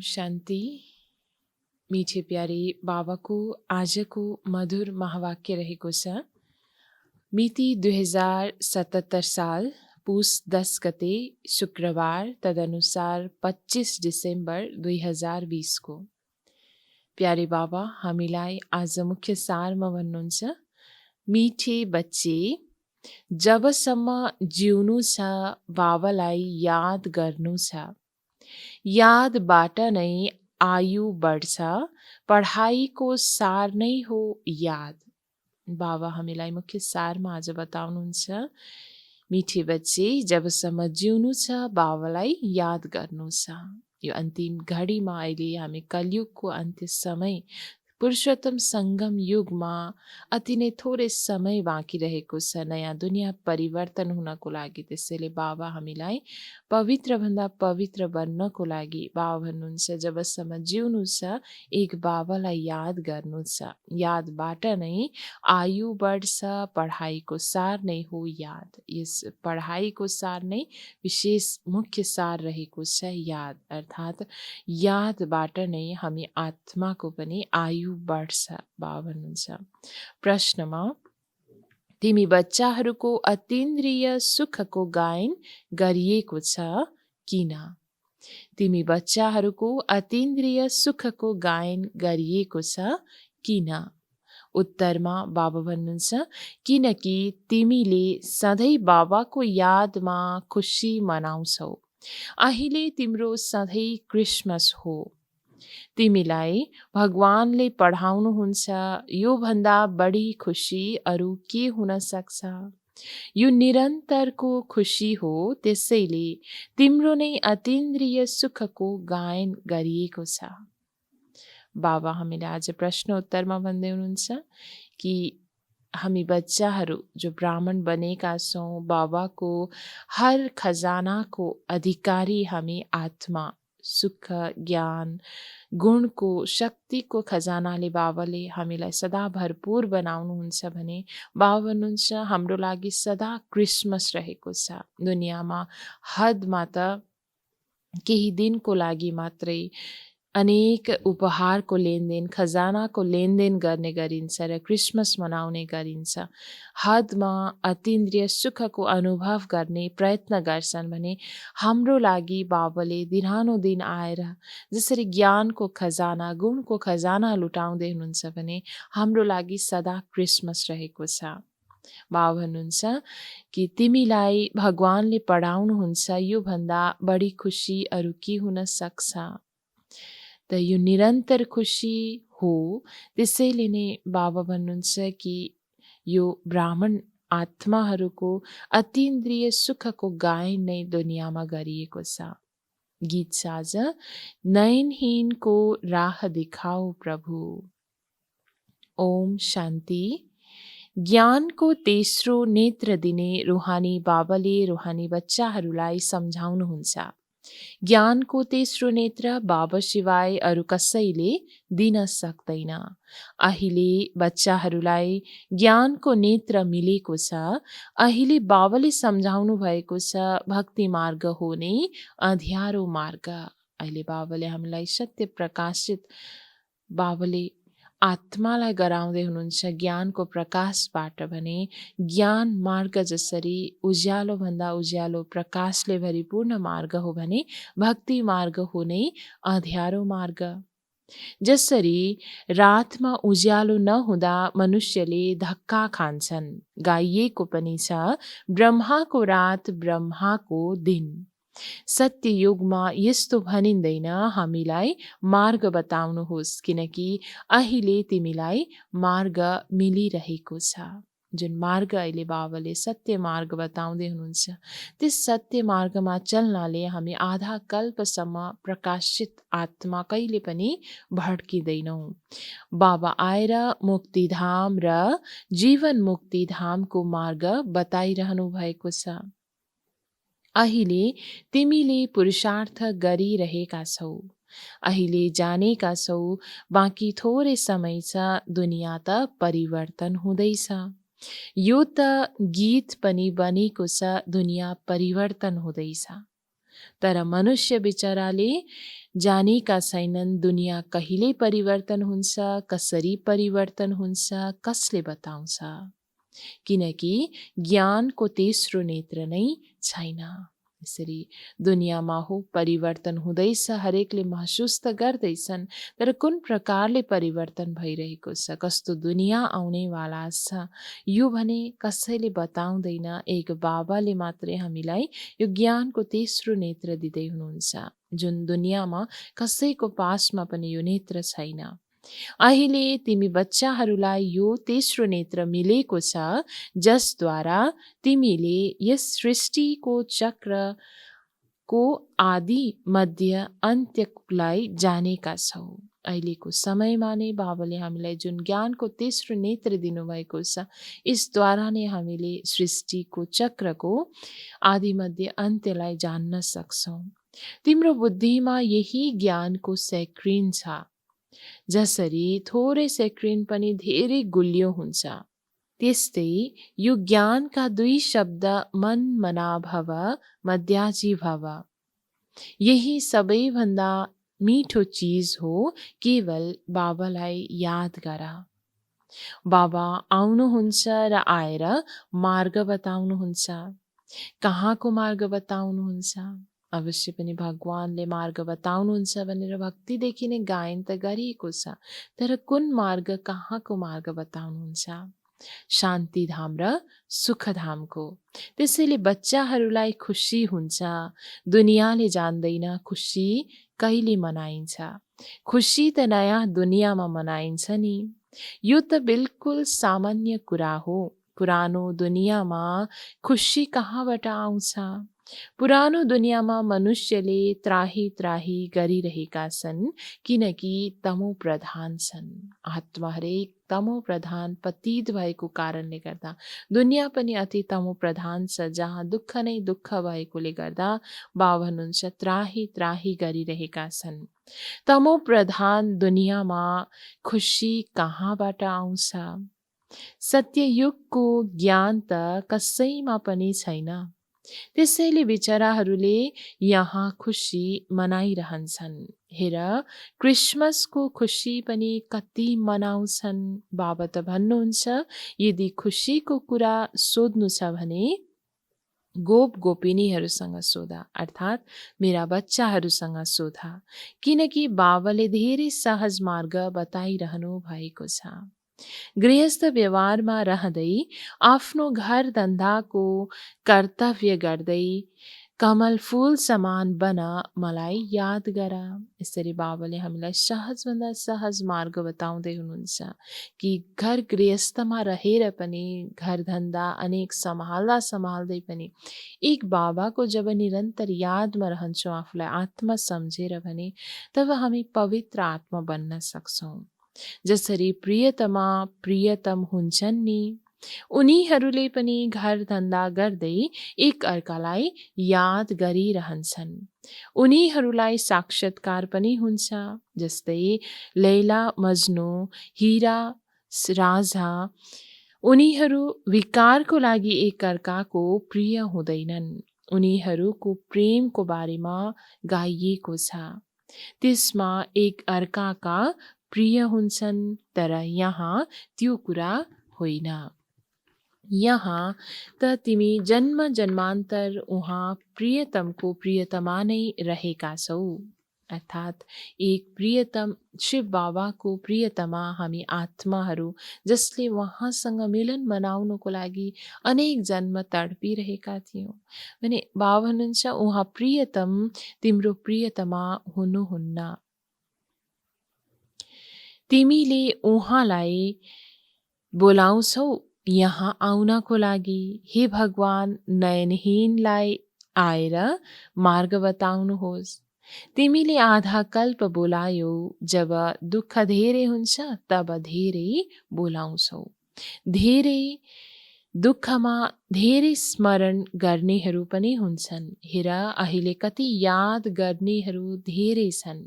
शान्ति। मीठे प्यारे बाबाको आजको मधुर महावाक्य रहेको छ। मिति 2077 साल पुस 10 गते शुक्रबार, तदनुसार 25 डिसेम्बर 2020 को। प्यारे बाबा हामीलाई आज मुख्य सारमा भन्नुहुन्छ, मिठे बच्चे, जबसम्म जिउनु छ बाबालाई याद गर्नु छ। यादबाट नै आयु बढ्छ, पढाइको सार नै हो याद। बाबा हामीलाई मुख्य सारमा आज बताउनुहुन्छ, मिठे बच्चे, जबसम्म जिउनु छ बाबालाई याद गर्नु छ। यो अन्तिम घडीमा अहिले हामी कलियुगको अन्त्य समय पुरुषोत्तम सङ्गम युगमा अति नै थोरै समय बाँकी रहेको छ नयाँ दुनियाँ परिवर्तन हुनको लागि। त्यसैले बाबा हामीलाई पवित्रभन्दा पवित्र बन्नको लागि बाबा भन्नुहुन्छ, जबसम्म जिउनु छ एक बाबालाई याद गर्नु छ। यादबाट नै आयु बढ्छ, पढाइको सार नै हो याद। यस पढाइको सार नै विशेष मुख्य सार रहेको छ याद, अर्थात् यादबाट नै हामी आत्माको पनि आयु बढ्छ। बाबा भन्नुहुन्छ प्रश्नमा, तिमी बच्चाहरूको अतीन्द्रिय सुखको गायन गरिएको छ किन? तिमी बच्चाहरूको अतीन्द्रिय सुखको गायन गरिएको छ किन? उत्तरमा बाबा भन्नुहुन्छ, किनकि तिमीले सधैँ बाबाको यादमा खुसी मनाउँछौ। अहिले तिम्रो सधैँ क्रिसमस हो। तिमीलाई भगवानले पढाउनुहुन्छ, यो भन्दा बढी खुसी अरू के हुन सक्छ? यो निरन्तरको खुसी हो, त्यसैले तिम्रो नै अतीन्द्रिय सुखको गायन गरिएको छ। बाबा हामीलाई आज प्रश्न उत्तरमा भन्दै हुनुहुन्छ कि हामी बच्चाहरू जो ब्राह्मण बनेका छौँ, बाबाको हर खजानाको अधिकारी हामी आत्मा, सुख, ज्ञान, गुणको, शक्तिको खजानाले बाबाले हामीलाई सदा भरपूर बनाउनुहुन्छ भने बाबा भन्नुहुन्छ, हाम्रो लागि सदा क्रिसमस रहेको छ। दुनियाँमा हदमा त केही दिनको लागि मात्रै अनेक उपहारको लेनदेन, खजानाको लेनदेन गर्ने गरिन्छ र क्रिसमस मनाउने गरिन्छ। हदमा अतीन्द्रिय सुखको अनुभव गर्ने प्रयत्न गर्छन् भने हाम्रो लागि बाबाले दिनानुदिन आएर जसरी ज्ञानको खजाना, गुणको खजाना लुटाउँदै हुनुहुन्छ भने हाम्रो लागि सदा क्रिसमस रहेको छ। बाबा भन्नुहुन्छ कि तिमीलाई भगवानले पढाउनुहुन्छ, यो भन्दा बढी खुसी अरू के हुन सक्छ? त यो निरन्तर खुसी हो। त्यसैले नै बाबा भन्नुहुन्छ कि यो ब्राह्मण आत्माहरूको अतीन्द्रिय सुखको गायन नै दुनियाँमा गरिएको छ। गीत साज, नयनहीनको राह दिखाऊ प्रभु। ओम शान्ति। ज्ञानको तेस्रो नेत्र दिने रुहानी बाबाले रुहानी बच्चाहरूलाई सम्झाउनुहुन्छ। ज्ञानको तेस्रो नेत्र बाबा सिवाय अरू कसैले दिन सक्दैन। अहिले बच्चाहरूलाई ज्ञानको नेत्र मिलेको छ। अहिले बाबाले सम्झाउनु भएको छ, भक्ति मार्ग हो नै अँध्यारो मार्ग। अहिले बाबाले हामीलाई सत्य प्रकाशित, बाबाले आत्मालाई गराउँदै हुनुहुन्छ ज्ञानको प्रकाशबाट भने ज्ञान मार्ग जसरी उज्यालो भन्दा उज्यालो प्रकाशले भरिपूर्ण मार्ग हो भने भक्ति मार्ग हो नै अँध्यारो मार्ग। जसरी रातमा उज्यालो नहुँदा मनुष्यले धक्का खान्छन्, गाइएको पनि छ, ब्रह्माको रात ब्रह्माको दिन। सत्य युगमा यस्तो भनिँदैन, हामीलाई मार्ग बताउनुहोस्, किनकि अहिले तिमीलाई मार्ग मिलिरहेको छ। जुन मार्ग अहिले बाबाले सत्य मार्ग बताउँदै हुनुहुन्छ, त्यस सत्य मार्गमा चल्नाले हामी आधा कल्पसम्म प्रकाशित आत्मा कहिले पनि भड्किँदैनौँ। बाबा आएर मुक्तिधाम र जीवन मुक्तिधामको मार्ग बताइरहनु भएको छ। अहिले तिमीले पुरुषार्थ गरिरहेका छौ। अहिले जानेका छौ, बाँकी थोरै समय छ, दुनियाँ त परिवर्तन हुँदैछ। यो त गीत पनि बनेको छ, दुनियाँ परिवर्तन हुँदैछ। तर मनुष्य बिचराले जानेका छैनन् दुनियाँ कहिले परिवर्तन हुन्छ, कसरी परिवर्तन हुन्छ, कसले बताउँछ, किनकि ज्ञानको तेस्रो नेत्र नै छैन। यसरी दुनियाँमा हो परिवर्तन हुँदैछ, हरेकले महसुस त गर्दैछन्, तर कुन प्रकारले परिवर्तन भइरहेको छ, कस्तो दुनियाँ आउनेवाला छ, यो भने कसैले बताउँदैन। एक बाबाले मात्रै हामीलाई यो ज्ञानको तेस्रो नेत्र दिँदै हुनुहुन्छ, जुन दुनियाँमा कसैको पासमा पनि यो नेत्र छैन। अहिले तिमी बच्चाहरूलाई यो तेस्रो नेत्र मिलेको छ, जसद्वारा तिमीले यस सृष्टिको चक्रको आदि मध्य अन्त्यलाई जानेका छौ। अहिलेको समयमा नै बाबाले हामीलाई जुन ज्ञानको तेस्रो नेत्र दिनुभएको छ, यसद्वारा नै हामीले सृष्टिको चक्रको आदि मध्य अन्त्यलाई जान्न सक्छौँ। तिम्रो बुद्धिमा यही ज्ञानको सेक्रिन छ। जसरी थोरै सेक्रिन पनि धेरै गुलियो हुन्छ, त्यस्तै यो ज्ञानका दुई शब्द मन मना भव, मध्याजी भव। यही सबैभन्दा मिठो चिज हो। केवल बाबालाई याद गर। बाबा आउनुहुन्छ र आएर मार्ग बताउनुहुन्छ। कहाँको मार्ग बताउनुहुन्छ? अवश्य पनि भगवानले मार्ग बताउनुहुन्छ भनेर भक्तिदेखि नै गायन त गरिएको छ, तर कुन मार्ग, कहाँको मार्ग बताउनुहुन्छ? शान्तिधाम र सुखधामको। त्यसैले बच्चाहरूलाई खुसी हुन्छ। दुनियाँले जान्दैन खुसी कहिले मनाइन्छ। खुसी त नयाँ दुनियाँमा मनाइन्छ नि। यो त बिल्कुल सामान्य कुरा हो। पुरानो दुनियाँमा खुसी कहाँबाट आउँछ? पुरानो दुनियाँमा मनुष्यले त्राही त्राही गरिरहेका छन्, किनकि तमो प्रधान छन्। आत्मा हरेक तमो प्रधान पतित भएको कारणले गर्दा दुनियाँ पनि अति तमो प्रधान छ, जहाँ दुःख नै दुःख भएकोले गर्दा बाबा हुनुहुन्छ त्राही त्राही गरिरहेका छन्। तमो प्रधान दुनियाँमा खुसी कहाँबाट आउँछ? सत्ययुगको ज्ञान त कसैमा पनि छैन। त्यसैले बिचराहरूले यहाँ खुसी मनाइरहन्छन्। हेर, क्रिसमसको खुसी पनि कति मनाउँछन्। बाबा त भन्नुहुन्छ, यदि खुसीको कुरा सोध्नु छ भने गोप गोपिनीहरूसँग सोधा, अर्थात् मेरा बच्चाहरूसँग सोधा, किनकि बाबाले धेरै सहज मार्ग बताइरहनु भएको छ। गृहस्थ व्यवहारमा रहँदै आफ्नो घर धन्दाको कर्तव्य गर्दै कमल फूल समान बन मलाई याद गर। यसरी बाबाले हामीलाई सहजभन्दा सहज मार्ग बताउँदै हुनुहुन्छ कि घर गृहस्थमा रहेर पनि, घर धन्दा अनेक सम्हाल्दै पनि एक बाबाको जब निरन्तर यादमा रहन्छौँ, आफूलाई आत्मा सम्झेर भने, तब हामी पवित्र आत्मा बन्न सक्छौँ। जसरी प्रियतमा प्रियतम हुन्छन् नि, उनीहरूले पनि घर धन्दा गर्दै एक अर्कालाई याद गरिरहन्छन्। उनीहरूलाई साक्षात्कार पनि हुन्छ। जस्तै लैला मज्नु, हीरा राझा, उनीहरू विकारको लागि एक अर्काको प्रिय हुँदैनन्। उनीहरूको प्रेमको बारेमा गाइएको छ। त्यसमा एक अर्काका प्रिय हुन्छन्, तर यहाँ त्यो कुरा होइन। यहाँ त तिमी जन्म जन्मान्तर उहाँ प्रियतमको प्रियतमा नै रहेका छौ। अर्थात् एक प्रियतम शिव बाबाको प्रियतमा हामी आत्माहरू, जसले उहाँसँग मिलन मनाउनको लागि अनेक जन्म तडपिरहेका थियौँ भने बाबा हुनुहुन्छ उहाँ प्रियतम तिम्रो प्रियतमा हुनुहुन्न। तिमीले उहाँलाई बोलाउँछौ यहाँ आउनको लागि। हे भगवान, नयनहीनलाई आएर मार्ग बताउनुहोस्। तिमीले आधा कल्प बोलायौ, जब दुःख धेरै हुन्छ तब धेरै बोलाउँछौ। धेरै दुःखमा धेरै स्मरण गर्नेहरू पनि हुन्छन्। हेर, अहिले कति याद गर्नेहरू धेरै छन्।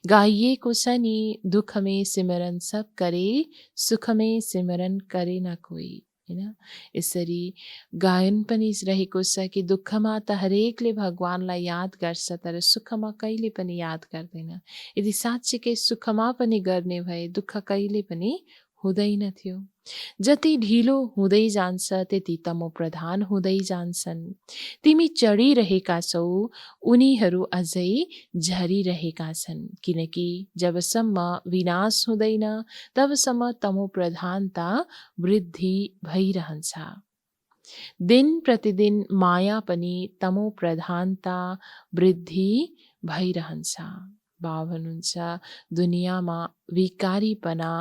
गाइएको छ नि, दुःख में सिमरन सब करे, सुख में सिमरन करे न कोई। हैन। यसरी गायन पनि रहेको छ कि दुःखमा त हरेकले भगवानलाई याद गर्छ, तर सुखमा कहिले पनि याद गर्दैन। यदि साँच्चीकै सुखमा पनि गर्ने भए दुःख कहिले पनि हुँदैन थियो। जति ढिलो हुँदै जान्छ त्यति तमो प्रधान हुँदै जान्छन्। तिमी चढिरहेका छौ, उनीहरू अझै झरिरहेका छन्, किनकि जबसम्म विनाश हुँदैन तबसम्म तमो प्रधानता वृद्धि भइरहन्छ। दिन प्रतिदिन माया पनि तमो प्रधानता वृद्धि भइरहन्छ। बाबा भन्नुहुन्छ दुनियाँमा विकारीपना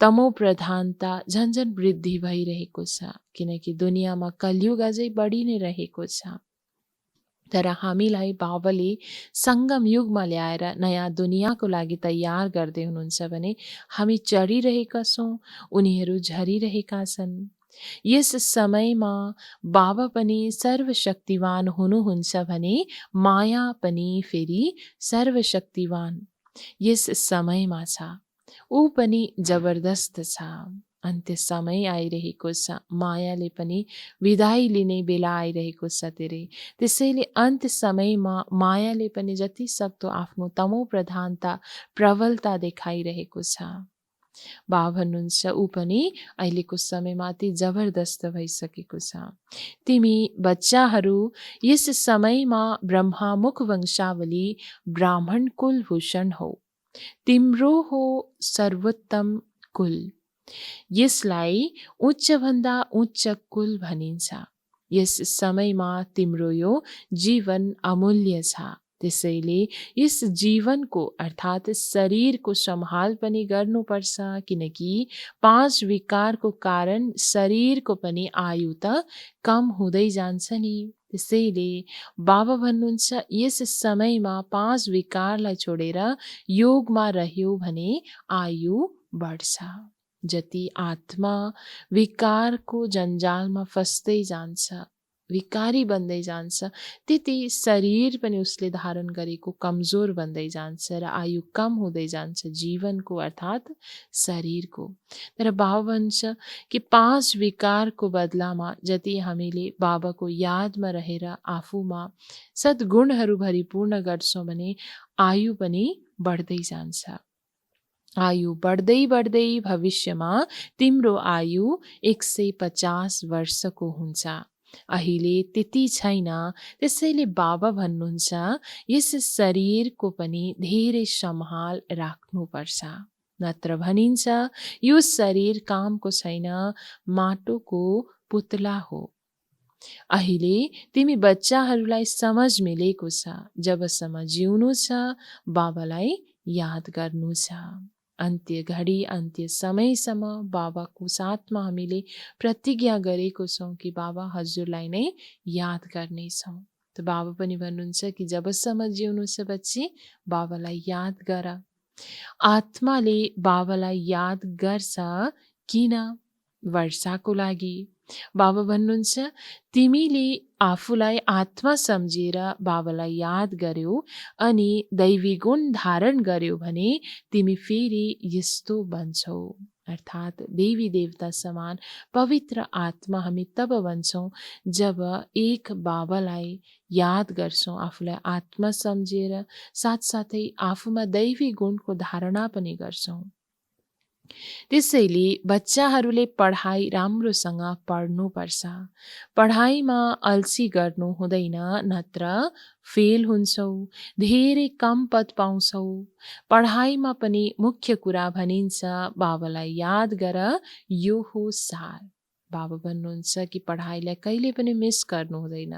तमो प्रधानता झन्झन वृद्धि भइरहेको छ, किनकि दुनियाँमा कलियुग अझै बढी नै रहेको छ। तर हामीलाई बाबाले सङ्गम युगमा ल्याएर नयाँ दुनियाँको लागि तयार गर्दै हुनुहुन्छ भने हामी चढिरहेका छौँ, उनीहरू झरिरहेका छन्। यस समयमा बाबा पनि सर्वशक्तिवान हुनुहुन्छ भने माया पनि फेरि सर्वशक्तिवान यस समयमा छ। ऊ पनि जबरदस्त छ। अन्त्य समय आइरहेको छ, मायाले पनि विदाई लिने बेला आइरहेको छ तेरे। त्यसैले अन्त्य समयमा मायाले पनि जति सक्दो आफ्नो तमो प्रधानता प्रबलता देखाइरहेको छ। बाबा भन्नुहुन्छ ऊ पनि अहिलेको समयमा अति जबरदस्त भइसकेको छ। तिमी बच्चाहरू यस समयमा ब्रह्मामुख वंशावली ब्राह्मण कुल भूषण हौ। तिम्रो हो सर्वोत्तम कुल। यसलाई उच्चभन्दा उच्च कुल भनिन्छ। यस समयमा तिम्रो यो जीवन अमूल्य छ। त्यसैले यस जीवनको अर्थात् शरीरको सम्हाल पनि गर्नुपर्छ, किनकि 5 विकारको कारण शरीरको पनि आयु त कम हुँदै जान्छ नि। त्यसैले बाबा भन्नुहुन्छ यस समयमा 5 विकारलाई छोडेर योगमा रह्यो भने आयु बढ्छ। जति आत्मा विकारको जन्जालमा फस्दै जान्छ, विकारी बन्दै जान्छ, त्यति शरीर पनि उसले धारण गरेको कमजोर बन्दै जान्छ र आयु कम हुँदै जान्छ जीवनको अर्थात् शरीरको। तर बाबा भन्छ कि 5 विकारको बदलामा जति हामीले बाबाको यादमा रहेर आफूमा सद्गुणहरू भरिपूर्ण गर्छौँ भने आयु पनि बढ्दै जान्छ। आयु बढ्दै बढ्दै भविष्यमा तिम्रो आयु 150 वर्षको हुन्छ। अहिले त्यति छैन, त्यसैले बाबा भन्नुहुन्छ यस शरीरको पनि धेरै सम्हाल राख्नुपर्छ। नत्र भनिन्छ यो शरीर कामको छैन, माटोको पुतला हो। अहिले तिमी बच्चाहरूलाई समझ मिलेको छ, जबसम्म जिउनु छ बाबालाई याद गर्नु छ। अन्त्य घडी अन्त्य समयसम्म बाबाको साथमा हामीले प्रतिज्ञा गरेको छौँ कि बाबा हजुरलाई नै याद गर्नेछौँ। त बाबा पनि भन्नुहुन्छ कि जबसम्म जिउनु छ बच्ची बाबालाई याद गर। आत्माले बाबालाई याद गर्छ किन? वर्षाको लागि। बाबा भन्नुहुन्छ तिमीले आफूलाई आत्मा सम्झेर बाबालाई याद गर्यो अनि दैवी गुण धारण गर्यो भने तिमी फेरि यस्तो बन्छौ, अर्थात् देवी देवता समान पवित्र आत्मा हामी तब बन्छौँ जब एक बाबालाई याद गर्छौँ, आफूलाई आत्मा सम्झेर साथसाथै आफूमा दैवी गुणको धारणा पनि गर्छौँ। त्यसैले बच्चाहरूले पढाइ राम्रोसँग पढ्नुपर्छ। पढाइमा अल्छी गर्नु हुँदैन, नत्र फेल हुन्छौ, धेरै कम पद पाउँछौ। पढाइमा पनि मुख्य कुरा भनिन्छ बाबालाई याद गर, यो हो सार। बाबा भन्नुहुन्छ कि पढाइलाई कहिले पनि मिस गर्नु हुँदैन।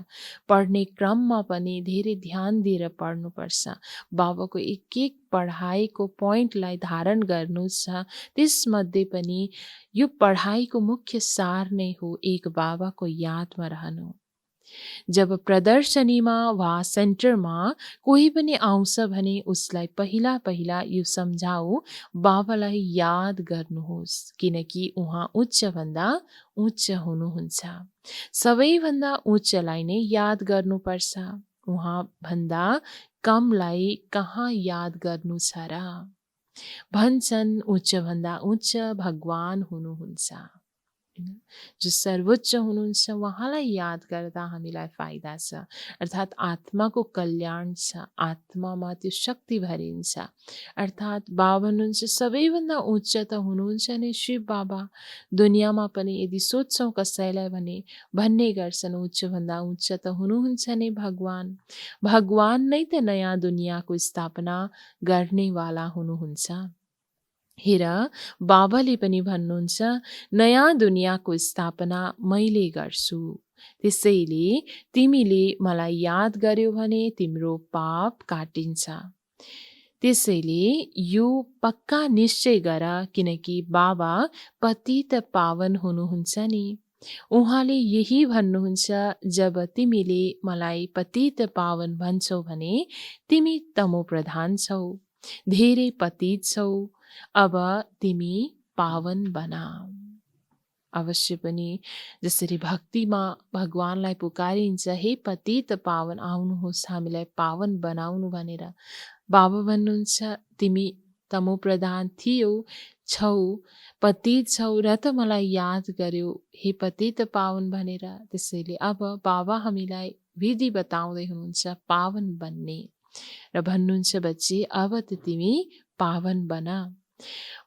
पढ्ने क्रममा पनि धेरै ध्यान दिएर पढ्नुपर्छ। बाबाको एक एक पढाइको पोइन्टलाई धारण गर्नु छ। त्यसमध्ये पनि यो पढाइको मुख्य सार नै हो एक बाबाको यादमा रहनु। जब प्रदर्शनीमा वा सेन्टरमा कोही पनि आउँछ भने उसलाई पहिला पहिला यो सम्झाऊ बाबालाई याद गर्नुहोस्, किनकि उहाँ उच्चभन्दा उच्च हुनुहुन्छ। सबैभन्दा उच्चलाई नै याद गर्नुपर्छ। उहाँ भन्दा कमलाई कहाँ याद गर्नु छ र? भन्छन् उच्चभन्दा उच्च भगवान हुनुहुन्छ। हैन। जो सर्वोच्च हुनुहुन्छ उहाँलाई याद गर्दा हामीलाई फाइदा छ, अर्थात् आत्माको कल्याण छ, आत्मामा त्यो शक्ति भरिन्छ। अर्थात् बाबा हुनुहुन्छ सबैभन्दा उच्च त हुनुहुन्छ नै शिव बाबा। दुनियाँमा पनि यदि सोध्छौँ कसैलाई भने भन्ने गर्छन् उच्चभन्दा उच्च त हुनुहुन्छ नै भगवान्। भगवान् नै त नयाँ दुनियाँको स्थापना गर्नेवाला हुनुहुन्छ। हेर, बाबाले पनि भन्नुहुन्छ नयाँ दुनियाँको स्थापना मैले गर्छु, त्यसैले तिमीले मलाई याद गर्यो भने तिम्रो पाप काटिन्छ। त्यसैले यो पक्का निश्चय गर, किनकि बाबा पतित पावन हुनुहुन्छ नि। उहाँले यही भन्नुहुन्छ, जब तिमीले मलाई पतित पावन भन्छौ भने तिमी तमो प्रधान छौ, धेरै पतित छौ, अब तिमी पावन बना। अवश्य पनि जसरी भक्तिमा भगवानलाई पुकारिन्छ, हे पतित पावन आउनुहोस् हामीलाई पावन बनाउनु भनेर, बाबा भन्नुहुन्छ तिमी तमो प्रधान थियौ, छौ, पतित छौ र त मलाई याद गर्यो हे पतित पावन भनेर। त्यसैले अब बाबा हामीलाई विधि बताउँदै हुनुहुन्छ पावन बन्ने र भन्नुहुन्छ बच्चे अब त तिमी पावन बना।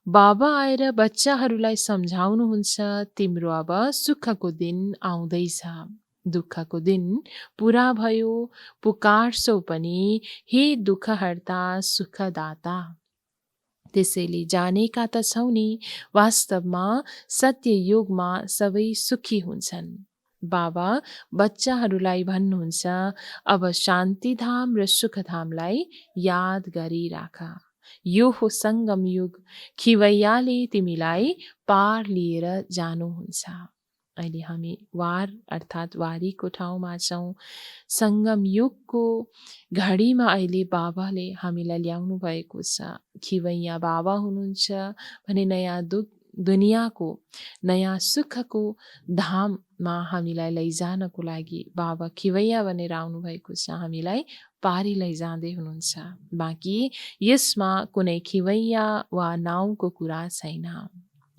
बाबा आएर बच्चाहरूलाई सम्झाउनुहुन्छ तिम्रो अब सुखको दिन आउँदैछ, दुःखको दिन पुरा भयो, पुकार्छौ पनि हे दुःखहर्ता सुखदाता। त्यसैले जानेका त छौ नि वास्तवमा सत्य युगमा सबै सुखी हुन्छन्। बाबा बच्चाहरूलाई भन्नुहुन्छ अब शान्तिधाम र सुखधामलाई याद गरिराख। यो हो सङ्गम युग, खिवैयाले तिमीलाई पार लिएर जानुहुन्छ। अहिले हामी वार अर्थात् वारीको ठाउँमा छौँ। सङ्गम युगको घडीमा अहिले बाबाले हामीलाई ल्याउनु भएको छ। खिवैया बाबा हुनुहुन्छ भने नयाँ दुनियाँको नयाँ सुखको धाममा हामीलाई लैजानको लागि बाबा खिवैया भनेर आउनुभएको छ, हामीलाई पारी लैजाँदै हुनुहुन्छ। बाँकी यसमा कुनै खिवैया वा नाउँको कुरा छैन।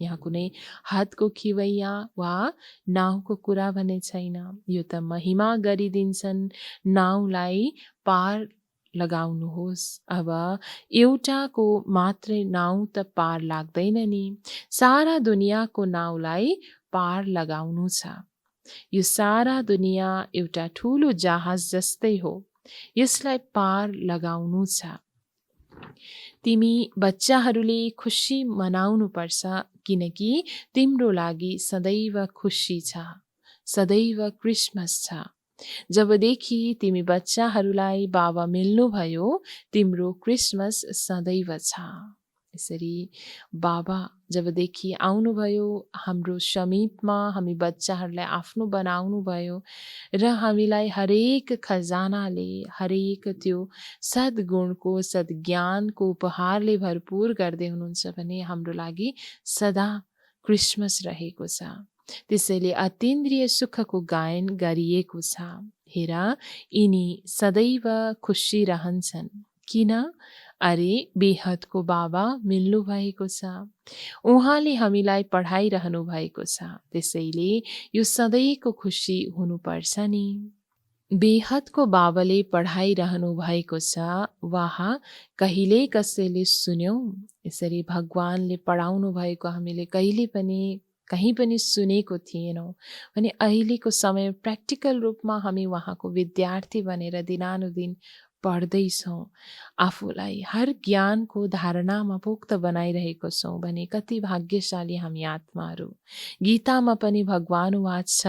यहाँ कुनै हातको खिवैया वा नाउँको कुरा भने छैन। यो त महिमा गरिदिन्छन् नाउँलाई पार लगाउनुहोस्। अब एउटाको मात्रै नाउँ त पार लाग्दैन नि, सारा दुनियाँको नाउँलाई पार लगाउनु छ। यो सारा दुनियाँ एउटा ठुलो जहाज जस्तै हो, यसलाई पार लगाउनु छ। तिमी बच्चाहरूले खुसी मनाउनु पर्छ, किनकि तिम्रो लागि सदैव खुसी छ, सदैव क्रिसमस छ। जबदेखि तिमी बच्चाहरूलाई बाबा मिल्नुभयो, तिम्रो क्रिसमस सदैव छ। यसरी बाबा जबदेखि आउनुभयो हाम्रो समीपमा, हामी बच्चाहरूलाई आफ्नो बनाउनु भयो र हामीलाई हरेक खजानाले, हरेक त्यो सद्गुणको, सद्ज्ञानको उपहारले भरपूर गर्दै हुनुहुन्छ भने हाम्रो लागि सदा क्रिसमस रहेको छ। त्यसैले अतीन्द्रिय सुखको गायन गरिएको छ। हेर, यिनी सदैव खुसी रहन्छन्। किन? अरे बेहदको बाबा मिल्नु भएको छ, उहाँले हामीलाई पढाइरहनु भएको छ, त्यसैले यो सधैँको खुसी हुनुपर्छ नि। बेहदको बाबाले पढाइरहनु भएको छ, वाह कहिले कसैले सुन्यौँ यसरी भगवानले पढाउनु भएको हामीले कहिले पनि कहीँ पनि सुनेको थिएनौँ भने अहिलेको समय प्र्याक्टिकल रूपमा हामी उहाँको विद्यार्थी बनेर दिनानुदिन पढ्दैछौँ, आफूलाई हर ज्ञानको धारणामा पोख्त बनाइरहेको छौँ भने कति भाग्यशाली हामी आत्माहरू। गीतामा पनि भगवान वाच छ,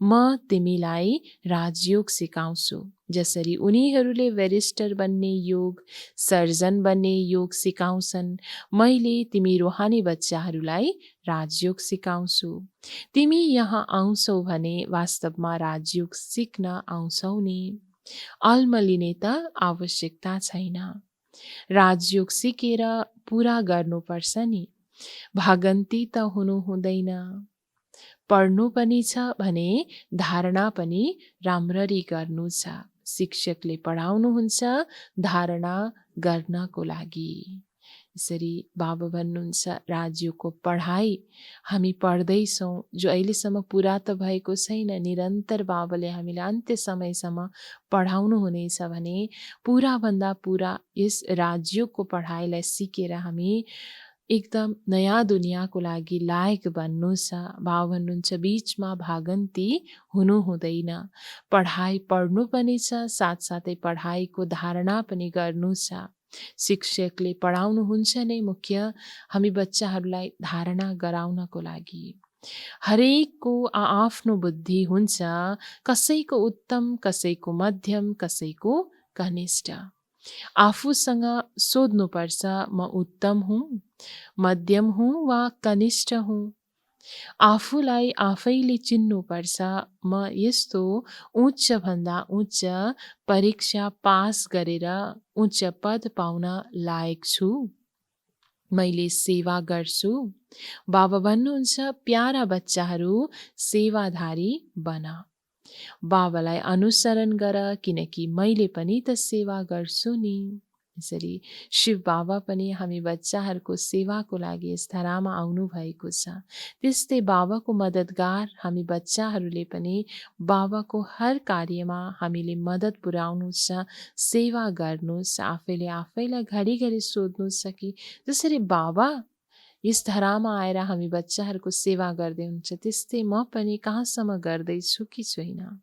म तिमीलाई राजयोग सिकाउँछु। जसरी उनीहरूले बेरिस्टर बन्ने योग, सर्जन बन्ने योग सिकाउँछन्, मैले तिमी रूहानी बच्चाहरूलाई राजयोग सिकाउँछु। तिमी यहाँ आउँछौ भने वास्तवमा राजयोग सिक्न आउँछौ नि, अल्मलिने त आवश्यकता छैन। राजयोग सिकेर पुरा गर्नुपर्छ नि, भागन्ती त हुनु हुँदैन। पढ्नु पनि छ भने धारणा पनि राम्ररी गर्नु छ। शिक्षकले पढाउनुहुन्छ धारणा गर्नको लागि। यसरी बाबा भन्नुहुन्छ राज्यको पढाइ हामी पढ्दैछौँ, जो अहिलेसम्म पुरा त भएको छैन। निरन्तर बाबाले हामीलाई अन्त्य समयसम्म पढाउनु हुनेछ भने पुराभन्दा पुरा यस राज्यको पढाइलाई सिकेर हामी एकदम नयाँ दुनियाँको लागि लायक बन्नु छ। बाबा भन्नुहुन्छ बिचमा भागन्ती हुनु हुँदैन। पढाइ पढ्नु पनि छ, साथसाथै पढाइको धारणा पनि गर्नु छ। शिक्षकले पढाउनुहुन्छ नै मुख्य हामी बच्चाहरूलाई धारणा गराउनको लागि। हरेकको आआफ्नो बुद्धि हुन्छ, कसैको उत्तम, कसैको मध्यम, कसैको कनिष्ठ। आफूसँग सोध्नुपर्छ, म उत्तम हुँ, मध्यम हुँ वा कनिष्ठ हुँ। आफूलाई आफैले चिन्नुपर्छ, म यस्तो उच्चभन्दा उच्च परीक्षा पास गरेर उच्च पद पाउन लायक छु। मैले सेवा गर्छु। बाबा भन्नुहुन्छ प्यारा बच्चाहरू सेवाधारी बन। बाबालाई अनुसरण गर, किनकि मैले पनि त सेवा गर्छु नि। यसरी शिव बाबा पनि हामी बच्चाहरूको सेवाको लागि यस धरामा आउनु भएको छ। त्यस्तै बाबाको मद्दतगार हामी बच्चाहरूले पनि बाबाको हर कार्यमा हामीले मद्दत पुर्याउनु छ, सेवा गर्नु छ। आफैले आफैलाई घरिघरि सोध्नु छ कि जसरी बाबा यस धरामा आएर हामी बच्चाहरूको सेवा गर्दै हुन्छ, त्यस्तै म पनि कहाँसम्म गर्दैछु कि छुइनँ।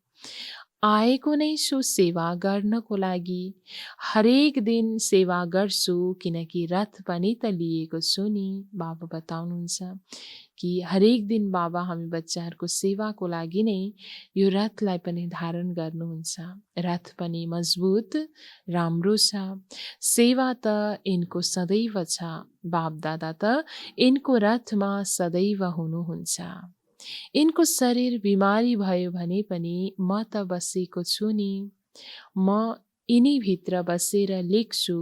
आएको नै छु सेवा गर्नको लागि। हरेक दिन सेवा गर्छु, किनकि रथ पनि त लिएको छु नि। बाबा बताउनुहुन्छ कि हरेक दिन बाबा हामी बच्चाहरूको सेवाको लागि नै यो रथलाई पनि धारण गर्नुहुन्छ। रथ पनि मजबुत राम्रो छ। सेवा त यिनको सदैव छ। बाप दादा त यिनको रथमा सदैव हुनुहुन्छ। यिनको शरीर बिमारी भयो भने पनि म त बसेको छु नि। म यिनी भित्र बसेर लेख्छु।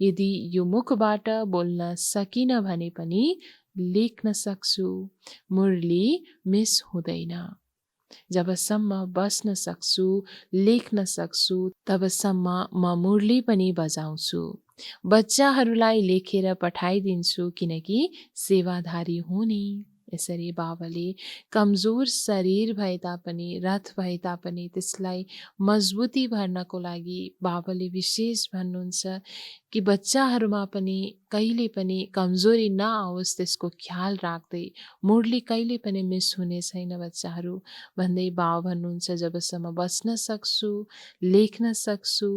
यदि यो मुखबाट बोल्न सकिन भने पनि लेख्न सक्छु। मुरली मिस हुँदैन। जबसम्म बस्न सक्छु, लेख्न सक्छु, तबसम्म म मुरली पनि बजाउँछु। बच्चाहरूलाई लेखेर पठाइदिन्छु, किनकि सेवाधारी हुँ नि। यसरी बाबाले कमजोर शरीर भए तापनि, रथ भए तापनि त्यसलाई मजबुती भर्नको लागि बाबाले विशेष भन्नुहुन्छ कि बच्चाहरूमा पनि कहिले पनि कमजोरी नआओस् त्यसको ख्याल राख्दै। मुरली कहिले पनि मिस हुने छैन बच्चाहरू भन्दै बाबा भन्नुहुन्छ जबसम्म बस्न सक्छु, लेख्न सक्छु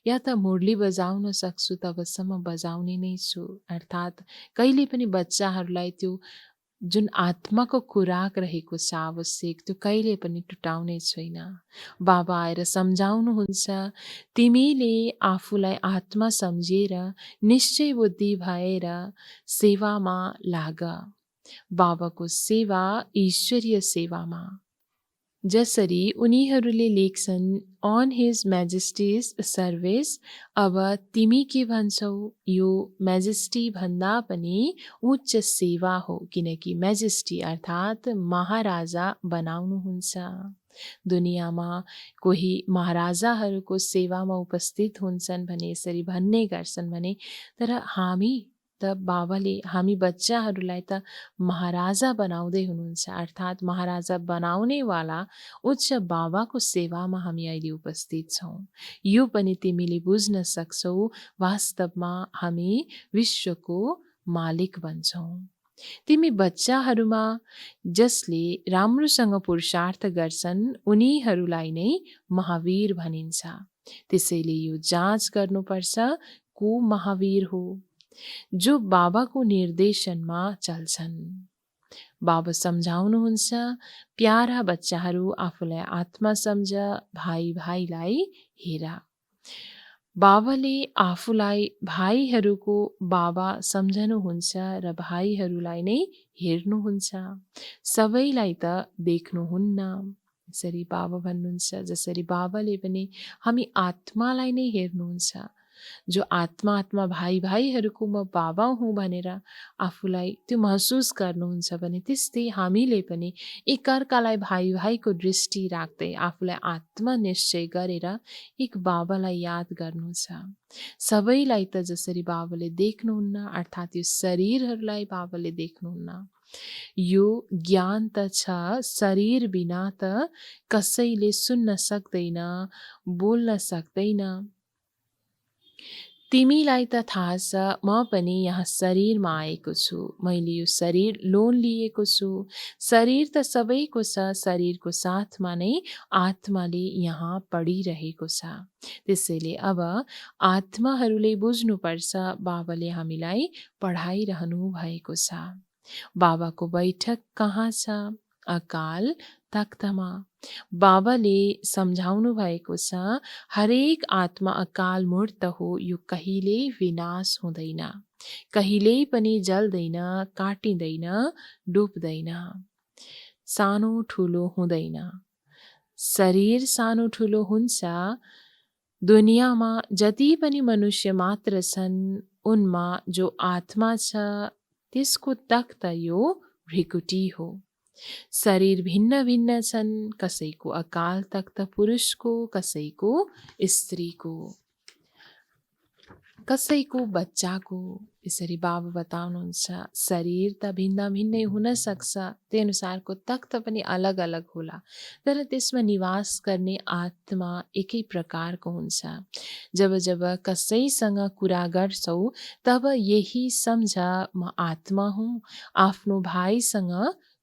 या त मुरली बजाउन सक्छु तबसम्म बजाउने नै छु। अर्थात् कहिले पनि बच्चाहरूलाई त्यो जुन आत्माको खुराक रहेको छ आवश्यक, त्यो कहिले पनि टुटाउने छैन। बाबा आएर सम्झाउनुहुन्छ, तिमीले आफूलाई आत्मा सम्झेर निश्चय बुद्धि भएर सेवामा लाग। बाबाको सेवा ईश्वरीय सेवामा। जसरी उनीहरूले लेख्छन् अन हिज म्याजेस्टिज सर्भिस, अब तिमी के भन्छौ? यो म्याजेस्टी भन्दा पनि उच्च सेवा हो, किनकि म्याजेस्टी अर्थात् महाराजा बनाउनुहुन्छ। दुनियाँमा कोही महाराजाहरूको सेवामा उपस्थित हुन्छन् भने यसरी भन्ने गर्छन् भने, तर हामी त बाबाले हामी बच्चाहरूलाई त महाराजा बनाउँदै हुनुहुन्छ। अर्थात् महाराजा बनाउनेवाला उच्च बाबाको सेवामा हामी अहिले उपस्थित छौँ। यो पनि तिमीले बुझ्न सक्छौ। वास्तवमा हामी विश्वको मालिक बन्छौँ। तिमी बच्चाहरूमा जसले राम्रोसँग पुरुषार्थ गर्छन् उनीहरूलाई नै महावीर भनिन्छ। त्यसैले यो जाँच गर्नुपर्छ को महावीर हो? जो बाबाको निर्देशनमा चल्छन्। बाबा सम्झाउनुहुन्छ, प्यारा बच्चाहरू आफूलाई आत्मा सम्झ, भाइ भाइलाई हेर। बाबाले आफूलाई भाइहरूको बाबा सम्झनुहुन्छ र भाइहरूलाई नै हेर्नुहुन्छ। सबैलाई त देख्नुहुन्न। यसरी बाबा भन्नुहुन्छ, जसरी बाबाले पनि हामी आत्मालाई नै हेर्नुहुन्छ। जो आत्मा आत्मा भाइ भाइहरूको म बाबा हुँ भनेर आफूलाई त्यो महसुस गर्नुहुन्छ भने त्यस्तै हामीले पनि एकअर्कालाई भाइ भाइको दृष्टि राख्दै आफूलाई आत्मा निश्चय गरेर एक बाबालाई याद गर्नु छ। सबैलाई त जसरी बाबाले देख्नुहुन्न, अर्थात् यो शरीरहरूलाई बाबाले देख्नुहुन्न। यो ज्ञान त छ, शरीर बिना त कसैले सुन्न सक्दैन, बोल्न सक्दैन। तिमीलाई त थाहा छ म पनि यहाँ शरीरमा आएको छु, मैले यो शरीर लोन लिएको छु। शरीर त सबैको छ, शरीरको साथमा नै आत्माले यहाँ पढिरहेको छ। त्यसैले अब आत्माहरूले बुझ्नुपर्छ बाबाले हामीलाई पढाइरहनु भएको छ। बाबाको बैठक कहाँ छ? अकाल तख्तमा। बाबाले सम्झाउनु भएको छ हरेक आत्मा अकाल मूर्त हो, यो कहिल्यै विनाश हुँदैन, कहिल्यै पनि जल्दैन, काटिँदैन, डुब्दैन, सानो ठुलो हुँदैन। शरीर सानो ठुलो हुन्छ। दुनियाँमा जति पनि मनुष्य मात्र छन् उनमा जो आत्मा छ त्यसको तख्त यो भृकुटी हो। शरीर भिन्न भिन्न छन्, कसैको अकाल तख्त पुरुषको, कसैको स्त्रीको, कसैको बच्चाको। यसरी बाबा बताउनुहुन्छ शरीर त भिन्न भिन्नै हुन सक्छ, त्यही अनुसारको तख्त पनि अलग अलग होला, तर त्यसमा निवास गर्ने आत्मा एकै प्रकारको हुन्छ। जब जब कसैसँग कुरा गर्छौ तब यही सम्झ म आत्मा हुँ, आफ्नो भाइसँग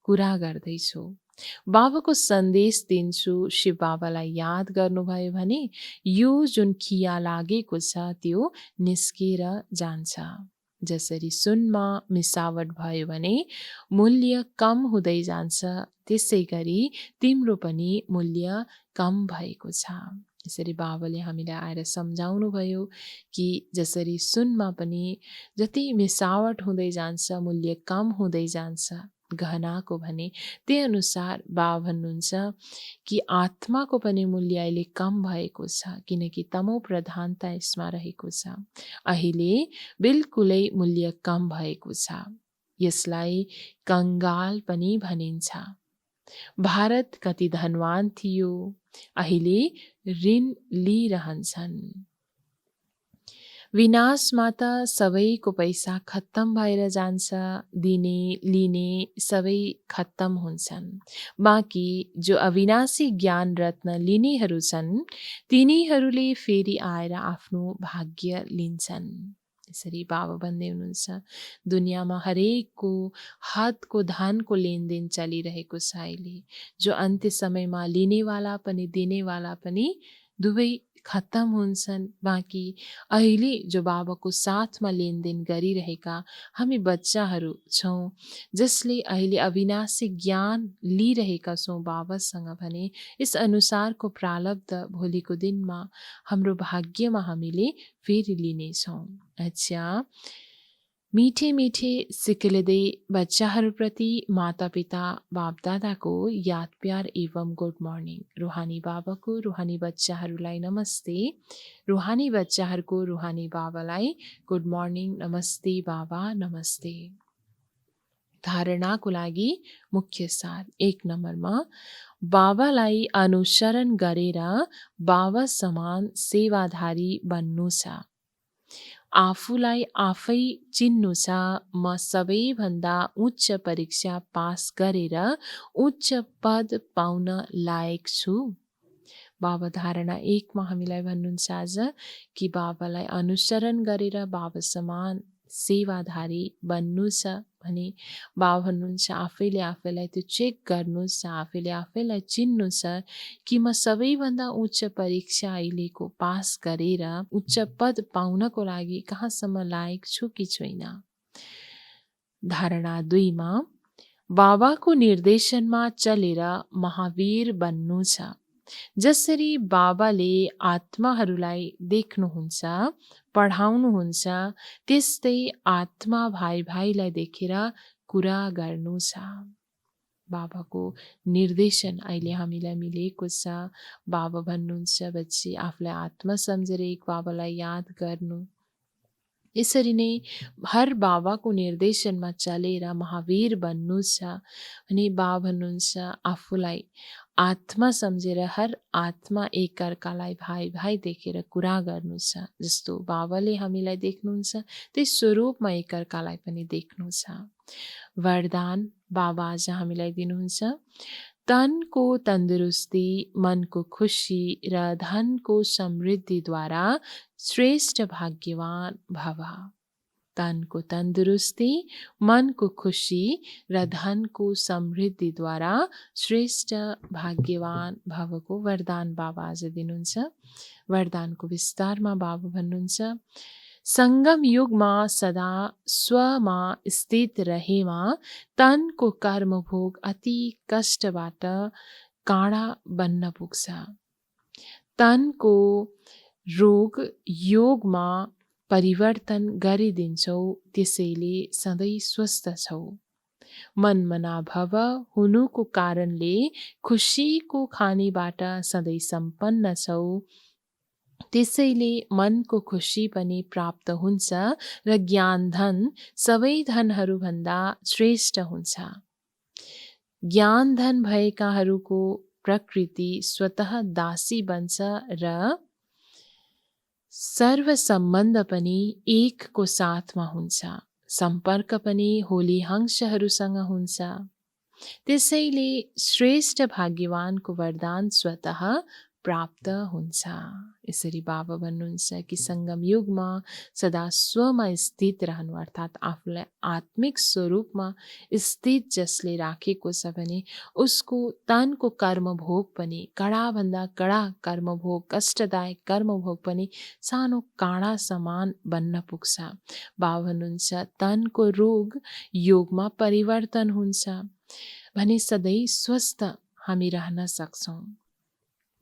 कुरा गर्दैछु, बाबाको सन्देश दिन्छु। शिव बाबालाई याद गर्नुभयो भने यो जुन खिया लागेको छ त्यो निस्केर जान्छ। जसरी सुनमा मिसावट भयो भने मूल्य कम हुँदै जान्छ, त्यसै गरी तिम्रो पनि मूल्य कम भएको छ। यसरी बाबाले हामीलाई आएर सम्झाउनु भयो कि जसरी सुनमा पनि जति मिसावट हुँदै जान्छ, मूल्य कम हुँदै जान्छ गहनाको भने, त्यही अनुसार बाबा भन्नुहुन्छ कि आत्माको पनि मूल्य अहिले कम भएको छ, किनकि तमो प्रधानता यसमा रहेको छ। अहिले बिल्कुलै मूल्य कम भएको छ। यसलाई कङ्गाल पनि भनिन्छ। भारत कति धनवान थियो, अहिले ऋण लिइरहन्छन्। विनाशमा त सबैको पैसा खत्तम भएर जान्छ, दिने लिने सबै खत्तम हुन्छन्। बाँकी जो अविनाशी ज्ञान रत्न लिनेहरू छन् तिनीहरूले फेरि आएर आफ्नो भाग्य लिन्छन्। यसरी बाबा भन्दै हुनुहुन्छ दुनियाँमा हरेकको हदको धनको लेनदेन चलिरहेको छ अहिले, जो अन्त्य समयमा लिनेवाला पनि दिनेवाला पनि दुवै खत्तम हुन्छन्। बाँकी अहिले जो बाबाको साथमा लेनदेन गरिरहेका हामी बच्चाहरू छौँ, जसले अहिले अविनाशी ज्ञान लिइरहेका छौँ बाबासँग भने यस अनुसारको प्रारब्ध भोलिको दिनमा हाम्रो भाग्यमा हामीले फेरि लिनेछौँ। अच्छा, मीठे मीठे सिक्लिँदै बच्चाहरूप्रति माता पिता बाप दादाको याद प्यार एवं गुड मर्निङ। रुहानी बाबाको रुहानी बच्चाहरूलाई नमस्ते, रुहानी बच्चाहरूको रुहानी बाबालाई गुड मर्निङ, नमस्ते बाबा, नमस्ते। धारणाको लागि मुख्य सार 1 नम्बरमा बाबालाई अनुसरण गरेर बाबा समान सेवाधारी बन्नु छ। आफूलाई आफै चिन्नु छ, म सबैभन्दा उच्च परीक्षा पास गरेर उच्च पद पाउन लायक छु। बाबा धारणा 1 मा हामीलाई भन्नुहुन्छ आज कि बाबालाई अनुसरण गरेर बाबा समान सेवाधारी बन्नु छ भने बाबा भन्नुहुन्छ आफैले आफैलाई त्यो चेक गर्नु छ, आफैले आफैलाई चिन्नु छ कि म सबैभन्दा उच्च परीक्षा अहिलेको पास गरेर उच्च पद पाउनको लागि कहाँसम्म लायक छु कि छैन। धारणा 2 मा बाबाको निर्देशनमा चलेर महावीर बन्नु छ। जसरी बाबाले आत्माहरूलाई देख्नुहुन्छ, पढाउनुहुन्छ, त्यस्तै आत्मा भाइ भाइलाई देखेर कुरा गर्नु छ। बाबाको निर्देशन अहिले हामीलाई मिलेको छ। बाबा भन्नुहुन्छ बच्ची आफूलाई आत्मा सम्झेर एक बाबालाई याद गर्नु। यसरी नै हर बाबाको निर्देशनमा चलेर महावीर बन्नु छ भने बाबा भन्नुहुन्छ आफूलाई आत्मा सम्झेर हर आत्मा एकअर्कालाई भाइ भाइ देखेर कुरा गर्नु छ। जस्तो बाबाले हामीलाई देख्नुहुन्छ त्यही स्वरूपमा एकअर्कालाई पनि देख्नु छ। वरदान बाबा आज हामीलाई दिनुहुन्छ, तनको तन्दुरुस्ती, मनको खुसी र धनको समृद्धिद्वारा श्रेष्ठ भाग्यवान भव। तनको तन्दुरुस्ती, मनको खुसी र धनको समृद्धिद्वारा श्रेष्ठ भाग्यवान भवको वरदान बाबा आज दिनुहुन्छ। वरदानको विस्तारमा बाबा भन्नुहुन्छ, संगम युगमा सदा स्वमा स्थित रहेमा तनको कर्मभोग अति कष्टबाट काँडा बन्न पुग्छ। तनको रोग योगमा परिवर्तन गरिदिन्छौ, त्यसैले सधैँ स्वस्थ छौ। मनमना भव हुनुको कारणले खुसीको खानीबाट सधैँ सम्पन्न छौ, त्यसैले मनको खुसी पनि प्राप्त हुन्छ र ज्ञान धन सबै धनहरूभन्दा श्रेष्ठ हुन्छ। ज्ञान धन भएकाहरूको प्रकृति स्वतः दासी बन्छ र सर्व सम्बन्ध पनि एकको साथमा हुन्छ। सम्पर्क पनि होली हंसहरूसँग हुन्छ। त्यसैले श्रेष्ठ भाग्यवानको वरदान स्वतः प्राप्त हुन्छ। यसरी बाबा भन्नुहुन्छ कि संगम युगमा सदा स्वमा स्थित रहनु अर्थात् आफूलाई आत्मिक स्वरूपमा स्थित जसले राखेको छ भने उसको तनको कर्मभोग पनि कडाभन्दा कडा कर्मभोग, कष्टदायक कर्मभोग पनि सानो काँडा समान बन्न पुग्छ। बाबा भन्नुहुन्छ तनको रोग योगमा परिवर्तन हुन्छ भने सधैँ स्वस्थ हामी रहन सक्छौँ।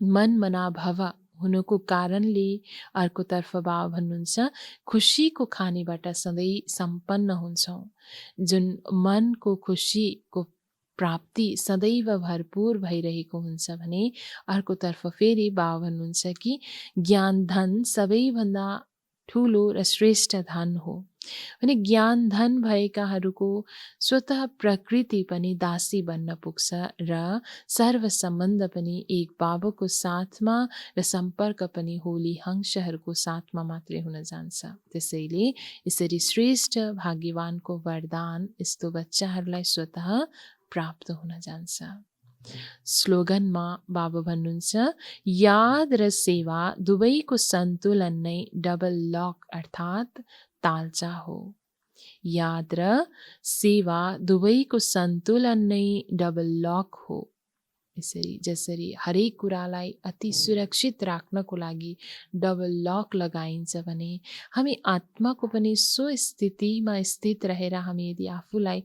मन मना भव हुनुको कारणले अर्कोतर्फ बाबा भन्नुहुन्छ खुसीको खानीबाट सधैँ सम्पन्न हुन्छौँ। जुन मनको खुसीको प्राप्ति सदैव भरपूर भइरहेको हुन्छ भने अर्कोतर्फ फेरि बाबा भन्नुहुन्छ कि ज्ञान धन सबैभन्दा ठुलो र श्रेष्ठ धन हो भने ज्ञान धन भएकाहरूको स्वतः प्रकृति पनि दासी बन्न पुग्छ र सर्व सम्बन्ध पनि एक बाबाको साथमा र सम्पर्क पनि होली हंसहरूको साथमा मात्रै हुन जान्छ। त्यसैले यसरी श्रेष्ठ भाग्यवानको वरदान यस्तो बच्चाहरूलाई स्वतः प्राप्त हुन जान्छ। स्लोगनमा बाबा भन्नुहुन्छ याद र सेवा दुवैको सन्तुलन नै डबल लक अर्थात् तालचा हो। याद र सेवा दुवैको सन्तुलन नै डबल लक हो। यसरी जसरी हरेक कुरालाई अति सुरक्षित राख्नको लागि डबल लक लगाइन्छ भने हामी आत्माको पनि सो स्थितिमा स्थित रहेर हामी यदि आफूलाई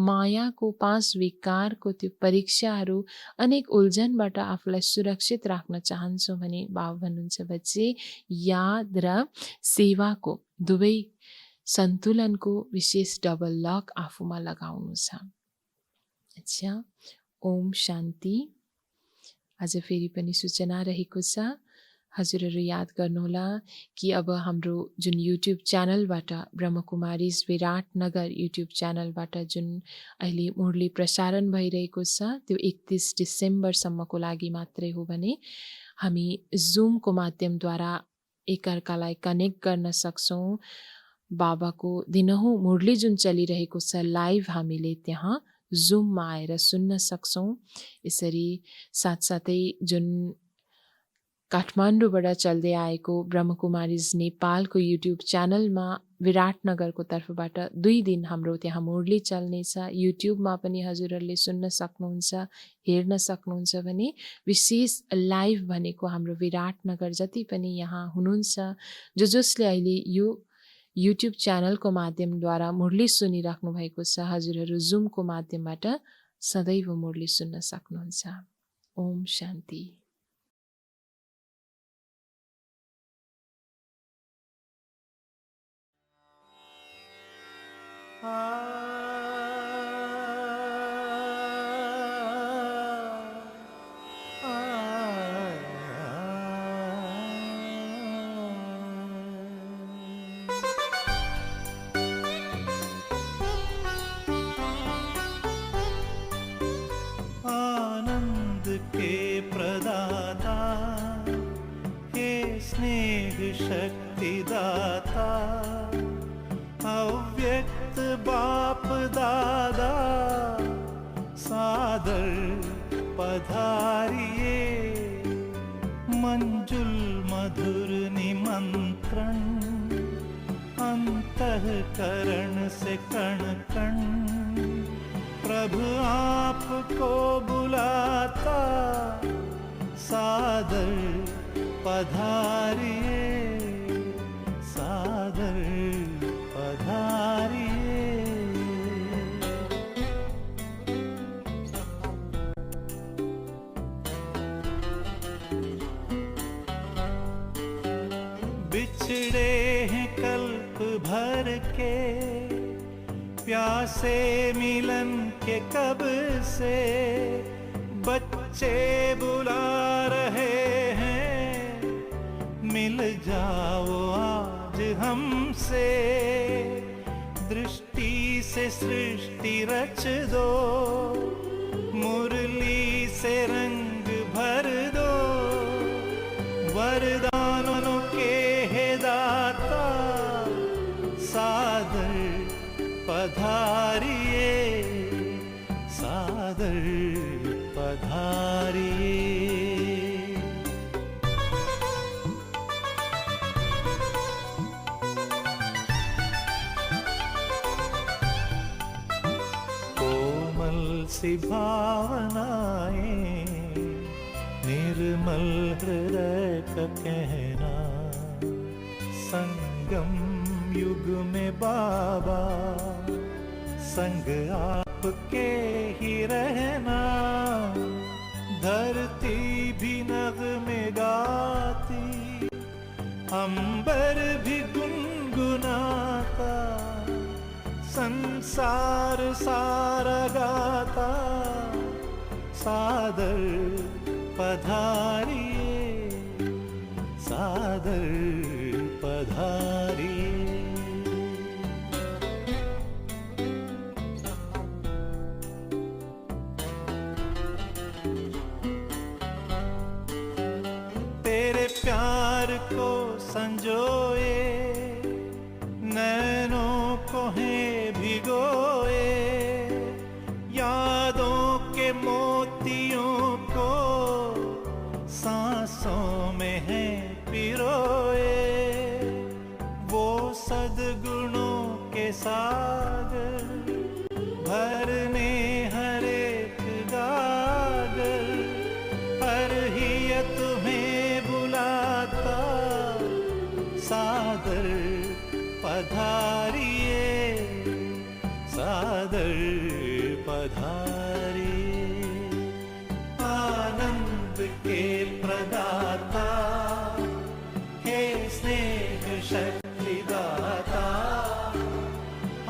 मायाको 5 विकारको त्यो परीक्षाहरू अनेक उल्झनबाट आफूलाई सुरक्षित राख्न चाहन्छौँ भने बाबा भन्नुहुन्छ बच्चे याद र सेवाको दुवै सन्तुलनको विशेष डबल लक आफूमा लगाउनु छ। अच्छा, ओम शान्ति। आज फेरि पनि सूचना रहेको छ, हजुरहरू याद गर्नुहोला कि अब हाम्रो जुन युट्युब च्यानलबाट ब्रह्मकुमारीज विराटनगर युट्युब च्यानलबाट जुन अहिले मुरली प्रसारण भइरहेको छ त्यो 31 डिसेम्बरसम्मको लागि मात्रै हो भने हामी जुमको माध्यमद्वारा एकअर्कालाई कनेक्ट गर्न सक्छौँ। बाबाको दिनहुँ मुरली जुन चलिरहेको छ लाइभ हामीले त्यहाँ जुममा आएर सुन्न सक्छौँ। यसरी साथसाथै जुन काठमाडौँबाट चल्दै आएको ब्रह्मकुमारीज नेपालको युट्युब च्यानलमा विराटनगरको तर्फबाट 2 दिन हाम्रो त्यहाँ मुरली चल्नेछ। युट्युबमा पनि हजुरहरूले सुन्न सक्नुहुन्छ, हेर्न सक्नुहुन्छ भने विशेष लाइभ भनेको हाम्रो विराटनगर जति पनि यहाँ हुनुहुन्छ जसले अहिले यो युट्युब च्यानलको माध्यमद्वारा मुरली सुनिराख्नु भएको छ, हजुरहरू जुमको माध्यमबाट सदैव मुरली सुन्न सक्नुहुन्छ। ओम शान्ति। शक्ति दाता, अव्यक्त बाप दादा सादर पधारिए। मंजुल मधुर निमंत्रण, अंतःकरण से कण कण प्रभु आपको बुलाता, सादर पधारिए, सादर पधारिए। बिछड़े हैं कल्प भर के, प्यासे मिलन के कब से, बच्चे बुला रहे हैं, मिल जाओ आज हमसे। दृष्टि से सृष्टि रच दो, मुरली से रंग भर दो, वरदानों के हे दाता, सादर पधारिए, सादर पधारिए। कोमल सी भावनाएं, निर्मल हृदय का कहना, संगम युग में बाबा संग आपके ही रहना। धरती भी नग़्मे गाती, अंबर भी गुनगुनाता, संसार सारा गाता, सादर पधारिए, सादर पधारिए। तेरे प्यार को संजोए, नैनों को हैं भिगोए, यादों के मोतियों को सांसों में है पिरोए। वो सद्गुणों के सागर भरने हर एक गागर, हर ही तुम्हें बुलाता, सादर पधारिए, सादर पधारिए। आनंद के प्रदाता, हे स्नेह शक्ति दाता,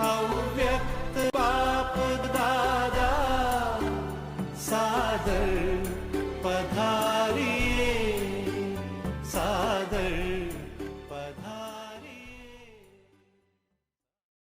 अव्यक्त बाप दादा, सादर